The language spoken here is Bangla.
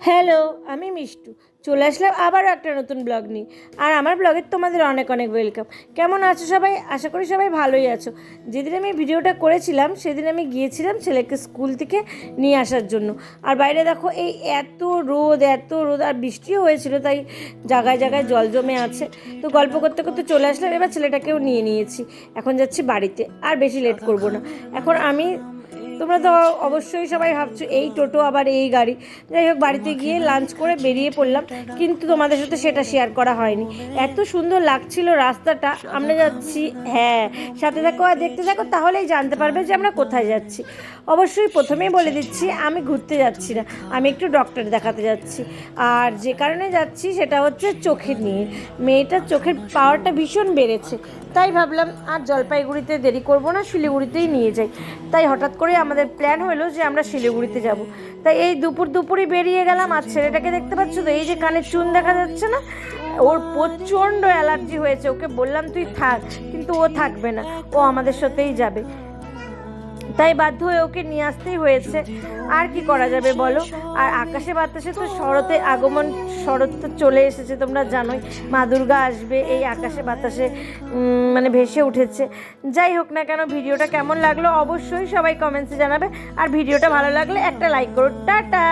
হ্যালো, আমি মিষ্টু। চলে আসলাম আবারও একটা নতুন ব্লগ নিয়ে। আর আমার ব্লগে তোমাদের অনেক অনেক ওয়েলকাম। কেমন আছো সবাই? আশা করি সবাই ভালোই আছো। যেদিন আমি ভিডিওটা করেছিলাম সেদিন আমি গিয়েছিলাম ছেলেকে স্কুল থেকে নিয়ে আসার জন্য। আর বাইরে দেখো এই এত রোদ আর বৃষ্টিও হয়েছিল, তাই জায়গায় জায়গায় জল জমে আছে। তো গল্প করতে করতে চলে আসলাম, এবার ছেলেটাকেও নিয়ে নিয়েছি। এখন যাচ্ছি বাড়িতে, আর বেশি লেট করব না। এখন তোমরা তো অবশ্যই সবাই ভাবছো এই টোটো আবার এই গাড়ি। যাই হোক, বাড়িতে গিয়ে লাঞ্চ করে বেরিয়ে পড়লাম, কিন্তু তোমাদের সাথে সেটা শেয়ার করা হয়নি। এত সুন্দর লাগছিল রাস্তাটা, আমরা যাচ্ছি। হ্যাঁ, সাথে থাকো আর দেখতে থাকো, তাহলেই জানতে পারবে যে আমরা কোথায় যাচ্ছি। অবশ্যই প্রথমেই বলে দিচ্ছি, আমি ঘুরতে যাচ্ছি না, আমি একটু ডক্টর দেখাতে যাচ্ছি। আর যে কারণে যাচ্ছি সেটা হচ্ছে চোখের নিয়ে। মেয়েটার চোখের পাওয়ারটা ভীষণ বেড়েছে, তাই ভাবলাম আর জলপাইগুড়িতে দেরি করব না, শিলিগুড়িতেই নিয়ে যাই। তাই হঠাৎ করে আমাদের প্ল্যান হলো যে আমরা শিলিগুড়িতে যাব। তাই এই দুপুরই বেরিয়ে গেলাম। আর ছেলেটাকে দেখতে পাচ্ছ তো, এই যে কানের চুন দেখা যাচ্ছে না, ওর প্রচণ্ড অ্যালার্জি হয়েছে। ওকে বললাম তুই থাক, কিন্তু ও থাকবে না, ও আমাদের সাথেই যাবে। তাই বাধ্য হয়ে ওকে নিয়ে আসতেই হয়েছে। আর কি করা যাবে বলো। আর আকাশে বাতাসে তো শরতের আগমন, শরৎ তো চলে এসেছে, তোমরা জানোই মা দুর্গা আসবে, এই আকাশে বাতাসে মানে ভেসে উঠেছে। যাই হোক না কেন, ভিডিওটা কেমন লাগলো অবশ্যই সবাই কমেন্টসে জানাবে। আর ভিডিওটা ভালো লাগলে একটা লাইক করো। টাটা।